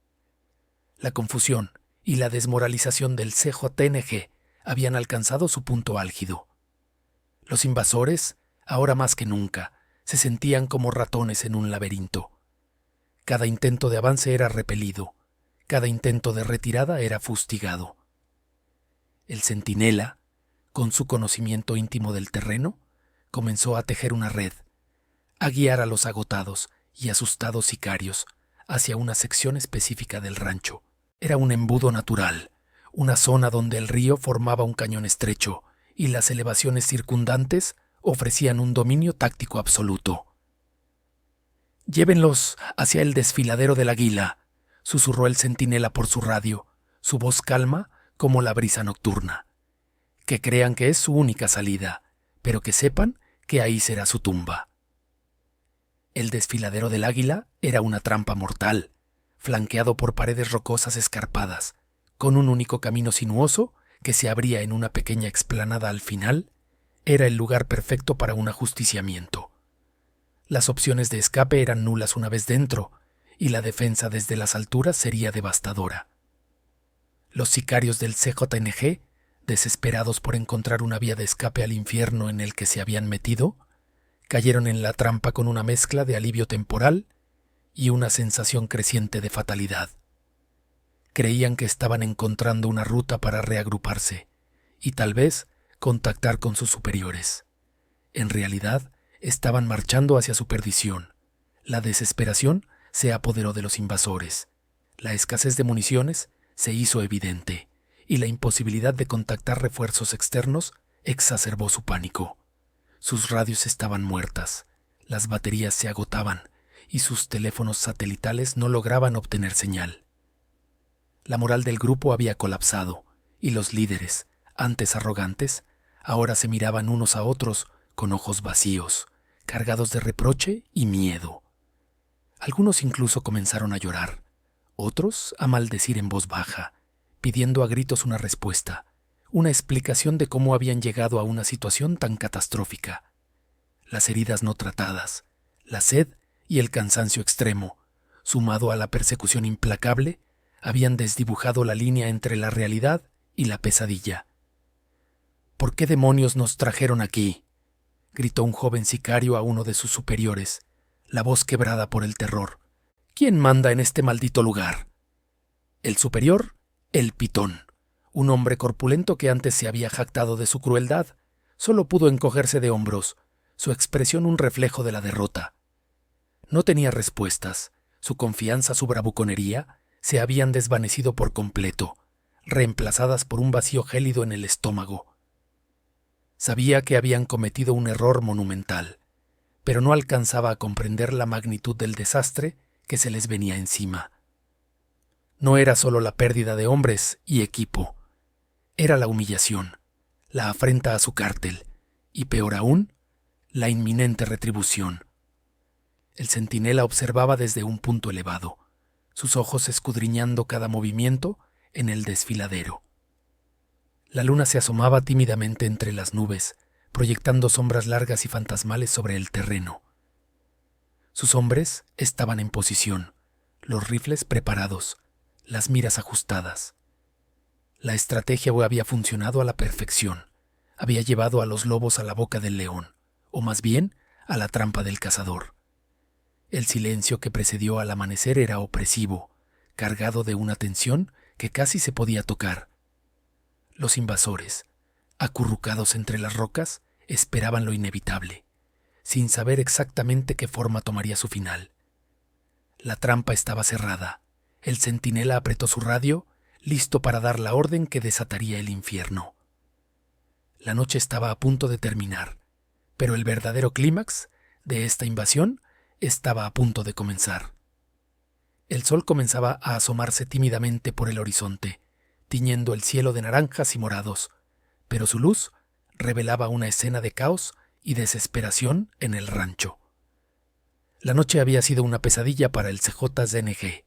La confusión y la desmoralización del CJNG habían alcanzado su punto álgido. Los invasores, ahora más que nunca, se sentían como ratones en un laberinto. Cada intento de avance era repelido, cada intento de retirada era fustigado. El centinela, con su conocimiento íntimo del terreno, comenzó a tejer una red, a guiar a los agotados y asustados sicarios hacia una sección específica del rancho. Era un embudo natural, una zona donde el río formaba un cañón estrecho y las elevaciones circundantes ofrecían un dominio táctico absoluto. «Llévenlos hacia el desfiladero del Águila», susurró el centinela por su radio, su voz calma como la brisa nocturna. «Que crean que es su única salida, pero que sepan que ahí será su tumba». El desfiladero del Águila era una trampa mortal, flanqueado por paredes rocosas escarpadas, con un único camino sinuoso que se abría en una pequeña explanada al final. Era el lugar perfecto para un ajusticiamiento. Las opciones de escape eran nulas una vez dentro, y la defensa desde las alturas sería devastadora. Los sicarios del CJNG, desesperados por encontrar una vía de escape al infierno en el que se habían metido, cayeron en la trampa con una mezcla de alivio temporal y una sensación creciente de fatalidad. Creían que estaban encontrando una ruta para reagruparse y tal vez contactar con sus superiores. En realidad, estaban marchando hacia su perdición. La desesperación se apoderó de los invasores. La escasez de municiones se hizo evidente y la imposibilidad de contactar refuerzos externos exacerbó su pánico. Sus radios estaban muertas, las baterías se agotaban y sus teléfonos satelitales no lograban obtener señal. La moral del grupo había colapsado y los líderes, antes arrogantes, ahora se miraban unos a otros con ojos vacíos, cargados de reproche y miedo. Algunos incluso comenzaron a llorar, otros a maldecir en voz baja, pidiendo a gritos una respuesta, una explicación de cómo habían llegado a una situación tan catastrófica. Las heridas no tratadas, la sed y el cansancio extremo, sumado a la persecución implacable, habían desdibujado la línea entre la realidad y la pesadilla. «¿Por qué demonios nos trajeron aquí?», gritó un joven sicario a uno de sus superiores, la voz quebrada por el terror. «¿Quién manda en este maldito lugar?». El superior, el Pitón, un hombre corpulento que antes se había jactado de su crueldad, solo pudo encogerse de hombros, su expresión un reflejo de la derrota. No tenía respuestas, su confianza, su bravuconería, se habían desvanecido por completo, reemplazadas por un vacío gélido en el estómago. Sabía que habían cometido un error monumental, pero no alcanzaba a comprender la magnitud del desastre que se les venía encima. No era solo la pérdida de hombres y equipo, era la humillación, la afrenta a su cártel y, peor aún, la inminente retribución. El centinela observaba desde un punto elevado, sus ojos escudriñando cada movimiento en el desfiladero. La luna se asomaba tímidamente entre las nubes, proyectando sombras largas y fantasmales sobre el terreno. Sus hombres estaban en posición, los rifles preparados, las miras ajustadas. La estrategia había funcionado a la perfección, había llevado a los lobos a la boca del león, o más bien a la trampa del cazador. El silencio que precedió al amanecer era opresivo, cargado de una tensión que casi se podía tocar. Los invasores, acurrucados entre las rocas, esperaban lo inevitable, sin saber exactamente qué forma tomaría su final. La trampa estaba cerrada. El centinela apretó su radio, listo para dar la orden que desataría el infierno. La noche estaba a punto de terminar, pero el verdadero clímax de esta invasión estaba a punto de comenzar. El sol comenzaba a asomarse tímidamente por el horizonte, tiñendo el cielo de naranjas y morados, pero su luz revelaba una escena de caos y desesperación en el rancho. La noche había sido una pesadilla para el CJZNG,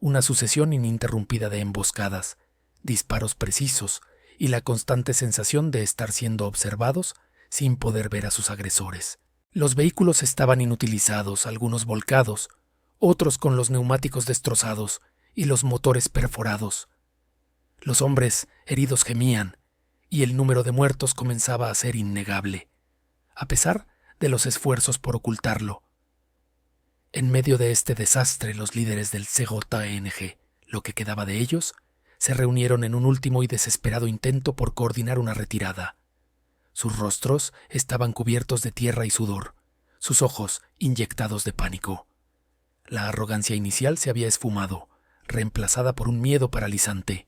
una sucesión ininterrumpida de emboscadas, disparos precisos y la constante sensación de estar siendo observados sin poder ver a sus agresores. Los vehículos estaban inutilizados, algunos volcados, otros con los neumáticos destrozados y los motores perforados. Los hombres heridos gemían, y el número de muertos comenzaba a ser innegable, a pesar de los esfuerzos por ocultarlo. En medio de este desastre, los líderes del CJNG, lo que quedaba de ellos, se reunieron en un último y desesperado intento por coordinar una retirada. Sus rostros estaban cubiertos de tierra y sudor, sus ojos inyectados de pánico. La arrogancia inicial se había esfumado, reemplazada por un miedo paralizante.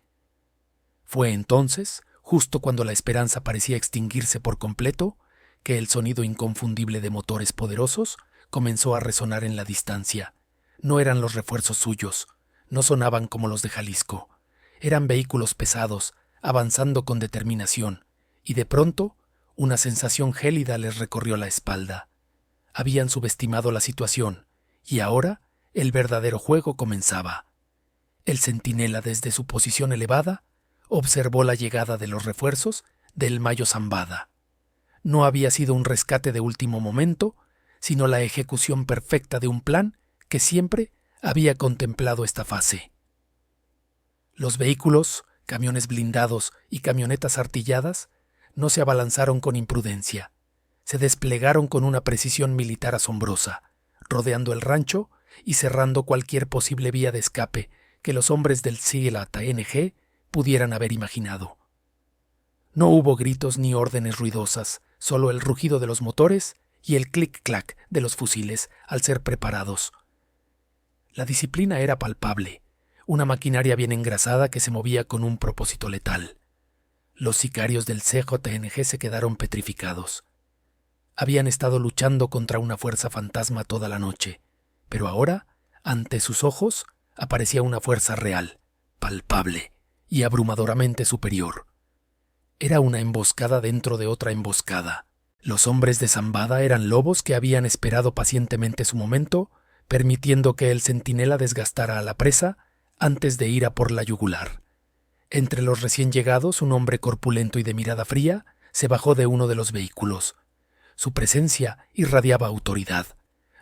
Fue entonces, justo cuando la esperanza parecía extinguirse por completo, que el sonido inconfundible de motores poderosos comenzó a resonar en la distancia. No eran los refuerzos suyos, no sonaban como los de Jalisco. Eran vehículos pesados, avanzando con determinación, y de pronto una sensación gélida les recorrió la espalda. Habían subestimado la situación, y ahora el verdadero juego comenzaba. El centinela, desde su posición elevada, observó la llegada de los refuerzos del Mayo Zambada. No había sido un rescate de último momento, sino la ejecución perfecta de un plan que siempre había contemplado esta fase. Los vehículos, camiones blindados y camionetas artilladas no se abalanzaron con imprudencia. Se desplegaron con una precisión militar asombrosa, rodeando el rancho y cerrando cualquier posible vía de escape que los hombres del CJNG pudieran haber imaginado. No hubo gritos ni órdenes ruidosas, solo el rugido de los motores y el clic-clac de los fusiles al ser preparados. La disciplina era palpable, una maquinaria bien engrasada que se movía con un propósito letal. Los sicarios del CJNG se quedaron petrificados. Habían estado luchando contra una fuerza fantasma toda la noche, pero ahora, ante sus ojos, aparecía una fuerza real, palpable y abrumadoramente superior. Era una emboscada dentro de otra emboscada. Los hombres de Zambada eran lobos que habían esperado pacientemente su momento, permitiendo que el centinela desgastara a la presa antes de ir a por la yugular. Entre los recién llegados, un hombre corpulento y de mirada fría se bajó de uno de los vehículos. Su presencia irradiaba autoridad.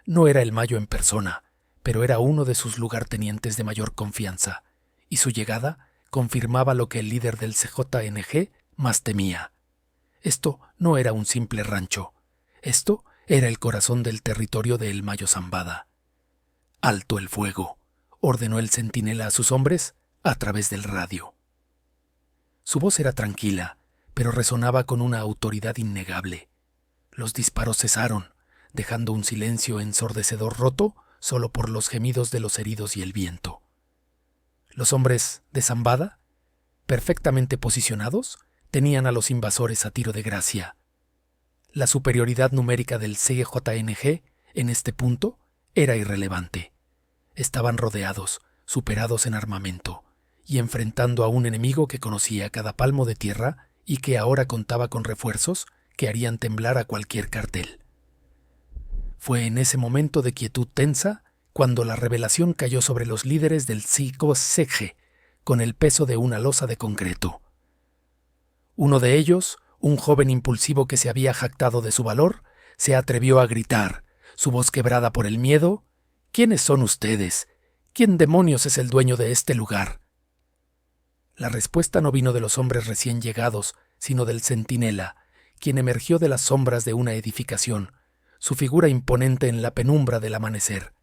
No era el Mayo en persona, pero era uno de sus lugartenientes de mayor confianza, y su llegada confirmaba lo que el líder del CJNG más temía. Esto no era un simple rancho. Esto era el corazón del territorio de El Mayo Zambada. «Alto el fuego», ordenó el centinela a sus hombres a través del radio. Su voz era tranquila, pero resonaba con una autoridad innegable. Los disparos cesaron, dejando un silencio ensordecedor roto solo por los gemidos de los heridos y el viento. Los hombres de Zambada, perfectamente posicionados, tenían a los invasores a tiro de gracia. La superioridad numérica del CJNG en este punto era irrelevante. Estaban rodeados, superados en armamento, y enfrentando a un enemigo que conocía cada palmo de tierra y que ahora contaba con refuerzos que harían temblar a cualquier cartel. Fue en ese momento de quietud tensa cuando la revelación cayó sobre los líderes del CJNG con el peso de una losa de concreto. Uno de ellos, un joven impulsivo que se había jactado de su valor, se atrevió a gritar, su voz quebrada por el miedo: «¿Quiénes son ustedes? ¿Quién demonios es el dueño de este lugar?». La respuesta no vino de los hombres recién llegados, sino del centinela, quien emergió de las sombras de una edificación, su figura imponente en la penumbra del amanecer.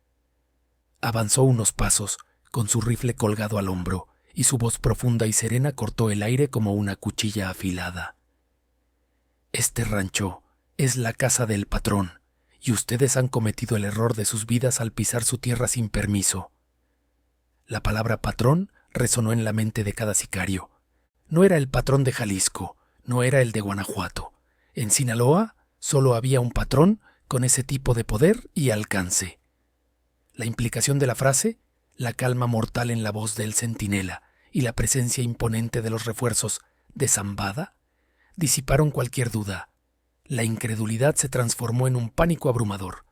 Avanzó unos pasos, con su rifle colgado al hombro, y su voz profunda y serena cortó el aire como una cuchilla afilada. «Este rancho es la casa del patrón, y ustedes han cometido el error de sus vidas al pisar su tierra sin permiso». La palabra patrón resonó en la mente de cada sicario. No era el patrón de Jalisco, no era el de Guanajuato. En Sinaloa solo había un patrón con ese tipo de poder y alcance. La implicación de la frase, la calma mortal en la voz del centinela y la presencia imponente de los refuerzos de Zambada disiparon cualquier duda. La incredulidad se transformó en un pánico abrumador.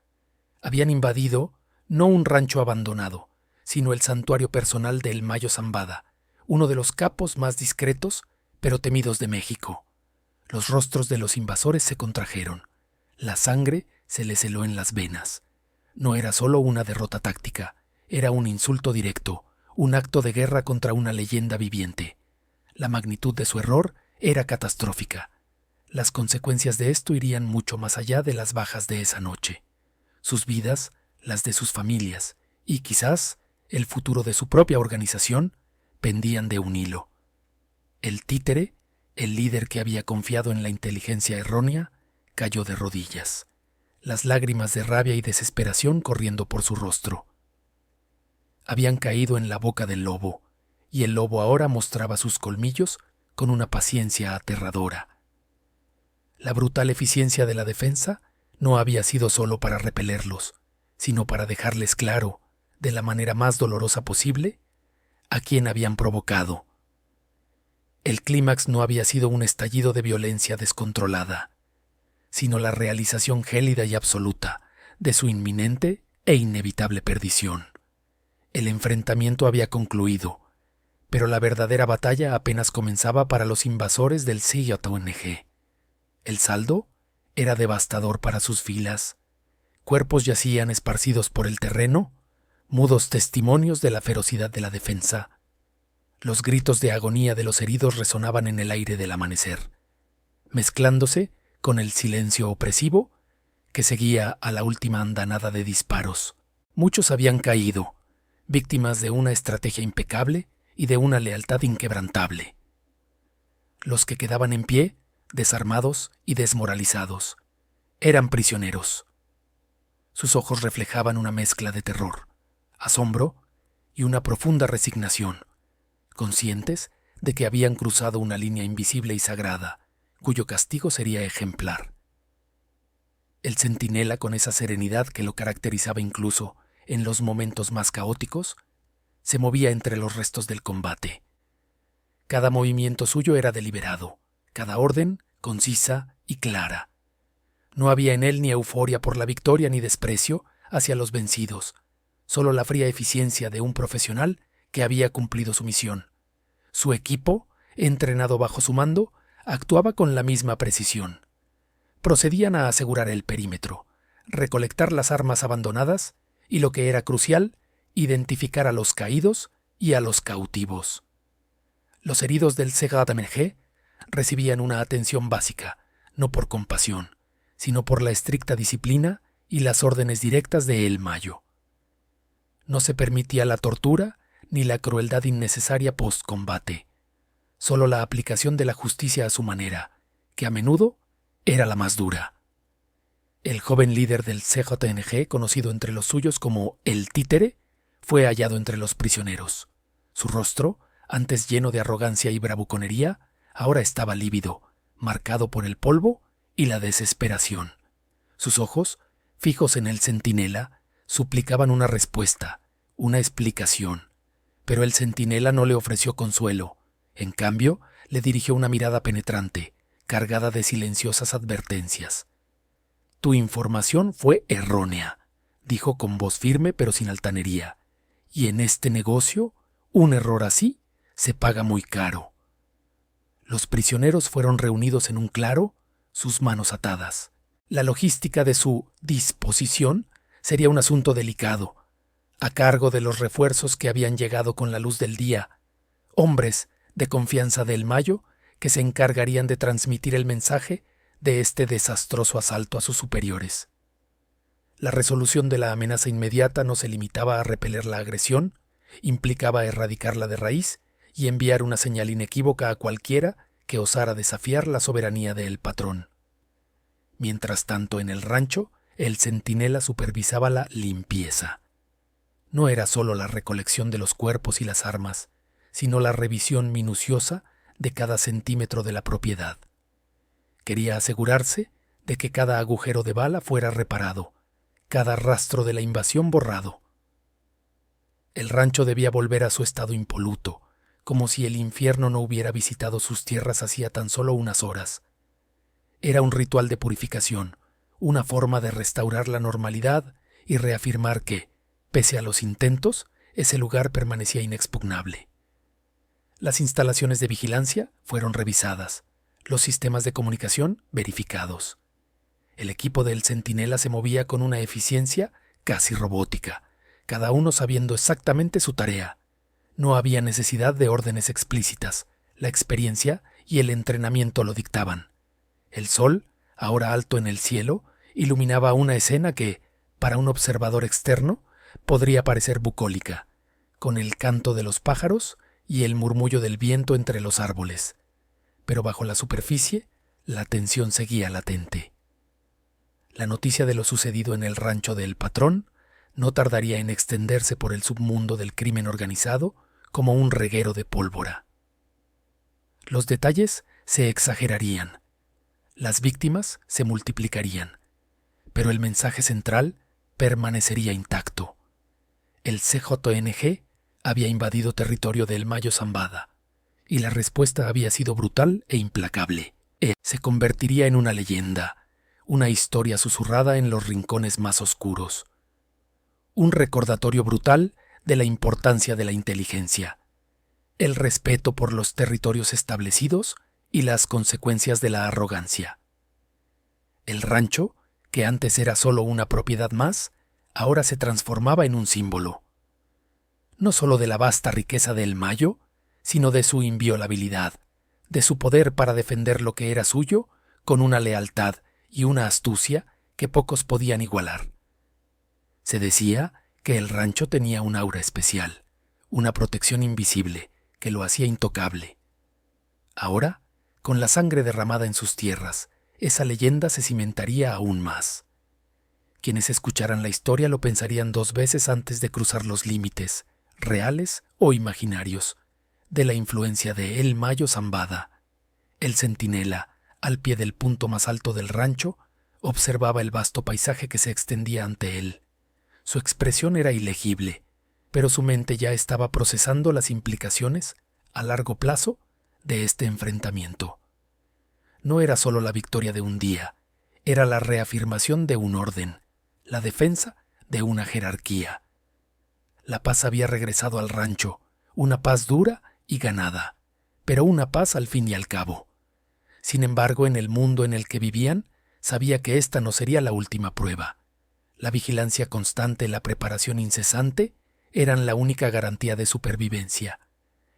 Habían invadido no un rancho abandonado, sino el santuario personal de El Mayo Zambada, uno de los capos más discretos pero temidos de México. Los rostros de los invasores se contrajeron. La sangre se les heló en las venas. No era solo una derrota táctica, era un insulto directo, un acto de guerra contra una leyenda viviente. La magnitud de su error era catastrófica. Las consecuencias de esto irían mucho más allá de las bajas de esa noche. Sus vidas, las de sus familias y quizás el futuro de su propia organización pendían de un hilo. El títere, el líder que había confiado en la inteligencia errónea, cayó de rodillas, las lágrimas de rabia y desesperación corriendo por su rostro. Habían caído en la boca del lobo, y el lobo ahora mostraba sus colmillos con una paciencia aterradora. La brutal eficiencia de la defensa no había sido solo para repelerlos, sino para dejarles claro, de la manera más dolorosa posible, a quién habían provocado. El clímax no había sido un estallido de violencia descontrolada, sino la realización gélida y absoluta de su inminente e inevitable perdición. El enfrentamiento había concluido, pero la verdadera batalla apenas comenzaba para los invasores del CJNG. El saldo era devastador para sus filas. Cuerpos yacían esparcidos por el terreno, mudos testimonios de la ferocidad de la defensa. Los gritos de agonía de los heridos resonaban en el aire del amanecer, mezclándose con el silencio opresivo que seguía a la última andanada de disparos. Muchos habían caído, víctimas de una estrategia impecable y de una lealtad inquebrantable. Los que quedaban en pie, desarmados y desmoralizados, eran prisioneros. Sus ojos reflejaban una mezcla de terror, asombro y una profunda resignación, conscientes de que habían cruzado una línea invisible y sagrada, cuyo castigo sería ejemplar. El centinela, con esa serenidad que lo caracterizaba incluso en los momentos más caóticos, se movía entre los restos del combate. Cada movimiento suyo era deliberado, cada orden concisa y clara. No había en él ni euforia por la victoria ni desprecio hacia los vencidos, solo la fría eficiencia de un profesional que había cumplido su misión. Su equipo, entrenado bajo su mando, actuaba con la misma precisión. Procedían a asegurar el perímetro, recolectar las armas abandonadas y, lo que era crucial, identificar a los caídos y a los cautivos. Los heridos del CJMG recibían una atención básica, no por compasión, sino por la estricta disciplina y las órdenes directas de El Mayo. No se permitía la tortura ni la crueldad innecesaria postcombate, solo la aplicación de la justicia a su manera, que a menudo era la más dura. El joven líder del CJNG, conocido entre los suyos como el Títere, fue hallado entre los prisioneros. Su rostro, antes lleno de arrogancia y bravuconería, ahora estaba lívido, marcado por el polvo y la desesperación. Sus ojos, fijos en el centinela, suplicaban una respuesta, una explicación. Pero el centinela no le ofreció consuelo. En cambio, le dirigió una mirada penetrante, cargada de silenciosas advertencias. «Tu información fue errónea», dijo con voz firme pero sin altanería. «Y en este negocio, un error así se paga muy caro». Los prisioneros fueron reunidos en un claro, sus manos atadas. La logística de su disposición sería un asunto delicado, a cargo de los refuerzos que habían llegado con la luz del día, hombres de confianza de El Mayo que se encargarían de transmitir el mensaje de este desastroso asalto a sus superiores. La resolución de la amenaza inmediata no se limitaba a repeler la agresión, implicaba erradicarla de raíz y enviar una señal inequívoca a cualquiera que osara desafiar la soberanía del patrón. Mientras tanto, en el rancho, el centinela supervisaba la limpieza. No era solo la recolección de los cuerpos y las armas, sino la revisión minuciosa de cada centímetro de la propiedad. Quería asegurarse de que cada agujero de bala fuera reparado, cada rastro de la invasión borrado. El rancho debía volver a su estado impoluto, como si el infierno no hubiera visitado sus tierras hacía tan solo unas horas. Era un ritual de purificación, una forma de restaurar la normalidad y reafirmar que, pese a los intentos, ese lugar permanecía inexpugnable. Las instalaciones de vigilancia fueron revisadas, los sistemas de comunicación verificados. El equipo del centinela se movía con una eficiencia casi robótica, cada uno sabiendo exactamente su tarea. No había necesidad de órdenes explícitas, la experiencia y el entrenamiento lo dictaban. El sol, ahora alto en el cielo, iluminaba una escena que, para un observador externo, podría parecer bucólica, con el canto de los pájaros y el murmullo del viento entre los árboles. Pero bajo la superficie, la tensión seguía latente. La noticia de lo sucedido en el rancho del patrón no tardaría en extenderse por el submundo del crimen organizado como un reguero de pólvora. Los detalles se exagerarían, las víctimas se multiplicarían, pero el mensaje central permanecería intacto. El CJNG había invadido territorio de El Mayo Zambada, y la respuesta había sido brutal e implacable. Se convertiría en una leyenda, una historia susurrada en los rincones más oscuros. Un recordatorio brutal de la importancia de la inteligencia, el respeto por los territorios establecidos y las consecuencias de la arrogancia. El rancho, que antes era solo una propiedad más, ahora se transformaba en un símbolo. No solo de la vasta riqueza de El Mayo, sino de su inviolabilidad, de su poder para defender lo que era suyo con una lealtad y una astucia que pocos podían igualar. Se decía que el rancho tenía un aura especial, una protección invisible que lo hacía intocable. Ahora, con la sangre derramada en sus tierras, esa leyenda se cimentaría aún más. Quienes escucharan la historia lo pensarían dos veces antes de cruzar los límites, reales o imaginarios, de la influencia de El Mayo Zambada. El centinela, al pie del punto más alto del rancho, observaba el vasto paisaje que se extendía ante él. Su expresión era ilegible, pero su mente ya estaba procesando las implicaciones, a largo plazo, de este enfrentamiento. No era solo la victoria de un día, era la reafirmación de un orden, la defensa de una jerarquía. La paz había regresado al rancho, una paz dura y ganada, pero una paz al fin y al cabo. Sin embargo, en el mundo en el que vivían, sabía que esta no sería la última prueba. La vigilancia constante y la preparación incesante eran la única garantía de supervivencia.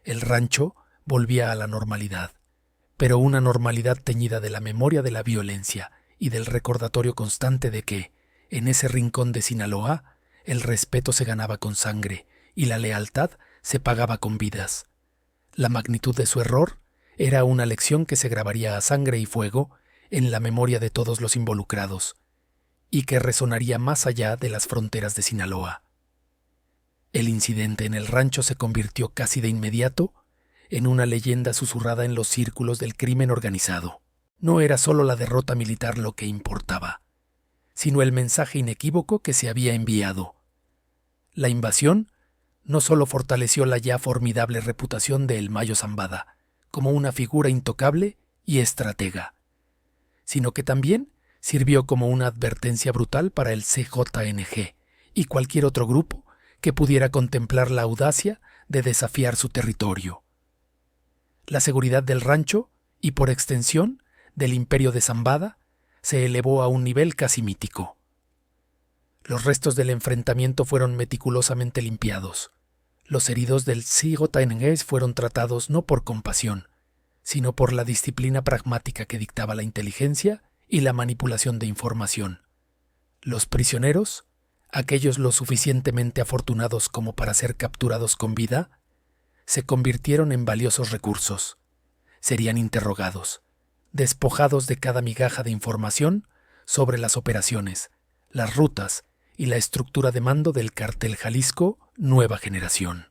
El rancho volvía a la normalidad, pero una normalidad teñida de la memoria de la violencia y del recordatorio constante de que, en ese rincón de Sinaloa, el respeto se ganaba con sangre y la lealtad se pagaba con vidas. La magnitud de su error era una lección que se grabaría a sangre y fuego en la memoria de todos los involucrados, y que resonaría más allá de las fronteras de Sinaloa. El incidente en el rancho se convirtió casi de inmediato en una leyenda susurrada en los círculos del crimen organizado. No era solo la derrota militar lo que importaba, sino el mensaje inequívoco que se había enviado. La invasión no solo fortaleció la ya formidable reputación de El Mayo Zambada como una figura intocable y estratega, sino que también sirvió como una advertencia brutal para el CJNG y cualquier otro grupo que pudiera contemplar la audacia de desafiar su territorio. La seguridad del rancho, y por extensión, del imperio de Zambada, se elevó a un nivel casi mítico. Los restos del enfrentamiento fueron meticulosamente limpiados. Los heridos del CJNG fueron tratados no por compasión, sino por la disciplina pragmática que dictaba la inteligencia y la manipulación de información. Los prisioneros, aquellos lo suficientemente afortunados como para ser capturados con vida, se convirtieron en valiosos recursos. Serían interrogados, despojados de cada migaja de información sobre las operaciones, las rutas y la estructura de mando del Cártel Jalisco Nueva Generación.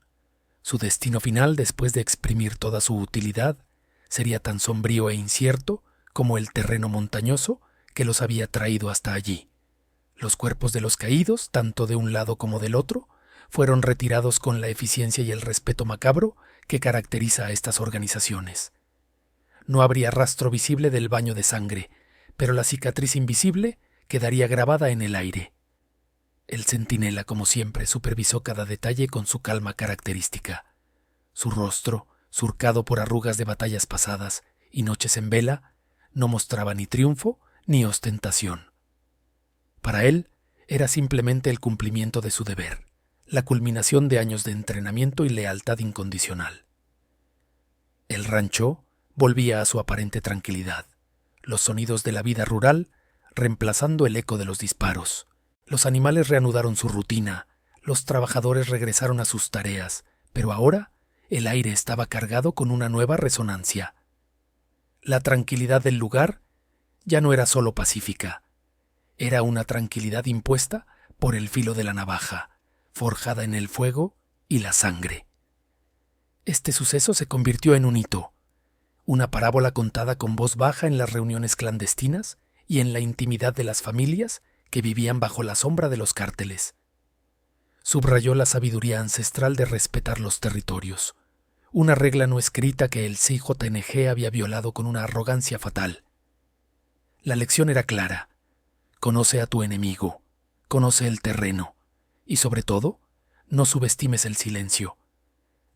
Su destino final, después de exprimir toda su utilidad, sería tan sombrío e incierto como el terreno montañoso que los había traído hasta allí. Los cuerpos de los caídos, tanto de un lado como del otro, fueron retirados con la eficiencia y el respeto macabro que caracteriza a estas organizaciones. No habría rastro visible del baño de sangre, pero la cicatriz invisible quedaría grabada en el aire. El centinela, como siempre, supervisó cada detalle con su calma característica. Su rostro, surcado por arrugas de batallas pasadas y noches en vela, no mostraba ni triunfo ni ostentación. Para él, era simplemente el cumplimiento de su deber, la culminación de años de entrenamiento y lealtad incondicional. El rancho volvía a su aparente tranquilidad, los sonidos de la vida rural reemplazando el eco de los disparos. Los animales reanudaron su rutina, los trabajadores regresaron a sus tareas, pero ahora el aire estaba cargado con una nueva resonancia. La tranquilidad del lugar ya no era solo pacífica, era una tranquilidad impuesta por el filo de la navaja, forjada en el fuego y la sangre. Este suceso se convirtió en un hito, una parábola contada con voz baja en las reuniones clandestinas y en la intimidad de las familias que vivían bajo la sombra de los cárteles. Subrayó la sabiduría ancestral de respetar los territorios, una regla no escrita que el CJNG había violado con una arrogancia fatal. La lección era clara: conoce a tu enemigo, conoce el terreno, y sobre todo, no subestimes el silencio.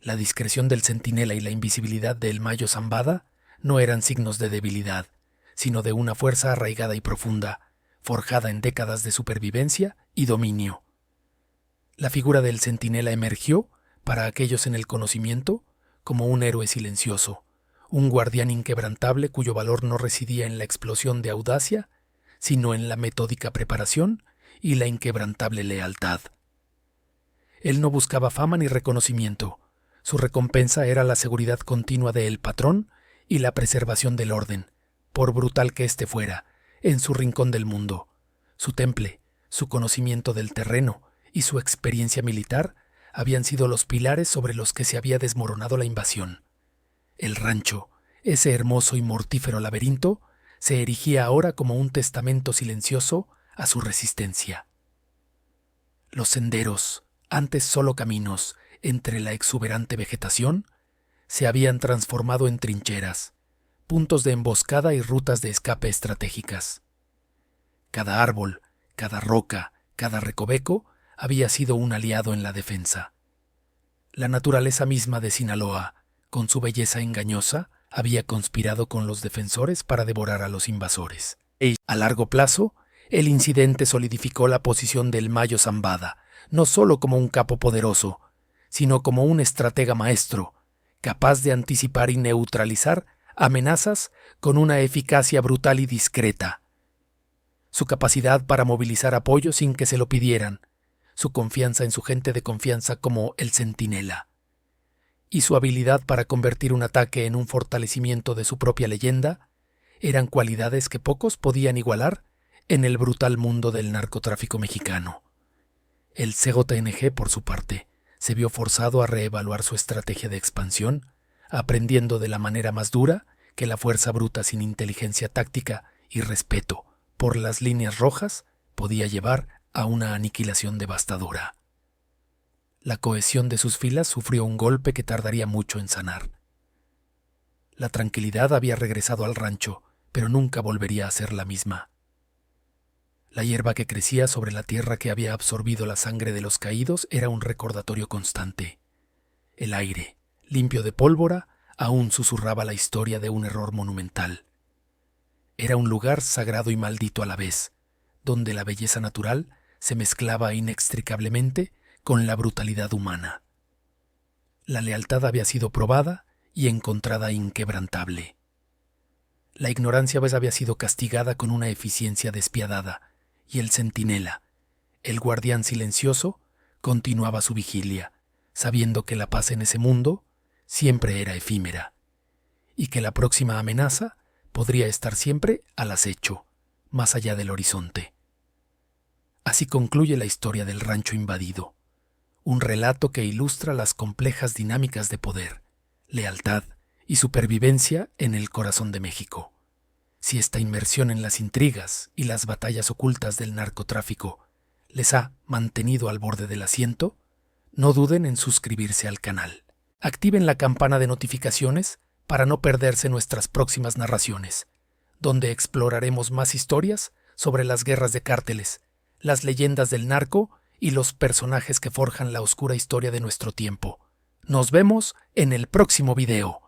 La discreción del centinela y la invisibilidad de El Mayo Zambada no eran signos de debilidad, sino de una fuerza arraigada y profunda, forjada en décadas de supervivencia y dominio. La figura del centinela emergió, para aquellos en el conocimiento, como un héroe silencioso, un guardián inquebrantable cuyo valor no residía en la explosión de audacia, sino en la metódica preparación y la inquebrantable lealtad. Él no buscaba fama ni reconocimiento. Su recompensa era la seguridad continua del patrón y la preservación del orden, por brutal que éste fuera, en su rincón del mundo. Su temple, su conocimiento del terreno y su experiencia militar habían sido los pilares sobre los que se había desmoronado la invasión. El rancho, ese hermoso y mortífero laberinto, se erigía ahora como un testamento silencioso a su resistencia. Los senderos, antes solo caminos entre la exuberante vegetación, se habían transformado en trincheras, puntos de emboscada y rutas de escape estratégicas. Cada árbol, cada roca, cada recoveco había sido un aliado en la defensa. La naturaleza misma de Sinaloa, con su belleza engañosa, había conspirado con los defensores para devorar a los invasores. A largo plazo, el incidente solidificó la posición del Mayo Zambada, no solo como un capo poderoso, sino como un estratega maestro, capaz de anticipar y neutralizar amenazas con una eficacia brutal y discreta. Su capacidad para movilizar apoyo sin que se lo pidieran, su confianza en su gente de confianza como el centinela, y su habilidad para convertir un ataque en un fortalecimiento de su propia leyenda, eran cualidades que pocos podían igualar en el brutal mundo del narcotráfico mexicano. El CJNG, por su parte, se vio forzado a reevaluar su estrategia de expansión, aprendiendo de la manera más dura que la fuerza bruta sin inteligencia táctica y respeto por las líneas rojas podía llevar a una aniquilación devastadora. La cohesión de sus filas sufrió un golpe que tardaría mucho en sanar. La tranquilidad había regresado al rancho, pero nunca volvería a ser la misma. La hierba que crecía sobre la tierra que había absorbido la sangre de los caídos era un recordatorio constante. El aire, limpio de pólvora, aún susurraba la historia de un error monumental. Era un lugar sagrado y maldito a la vez, donde la belleza natural se mezclaba inextricablemente con la brutalidad humana. La lealtad había sido probada y encontrada inquebrantable. La ignorancia había sido castigada con una eficiencia despiadada, y el centinela, el guardián silencioso, continuaba su vigilia, sabiendo que la paz en ese mundo siempre era efímera, y que la próxima amenaza podría estar siempre al acecho, más allá del horizonte. Así concluye la historia del rancho invadido, un relato que ilustra las complejas dinámicas de poder, lealtad y supervivencia en el corazón de México. Si esta inmersión en las intrigas y las batallas ocultas del narcotráfico les ha mantenido al borde del asiento, no duden en suscribirse al canal. Activen la campana de notificaciones para no perderse nuestras próximas narraciones, donde exploraremos más historias sobre las guerras de cárteles, las leyendas del narco y los personajes que forjan la oscura historia de nuestro tiempo. Nos vemos en el próximo video.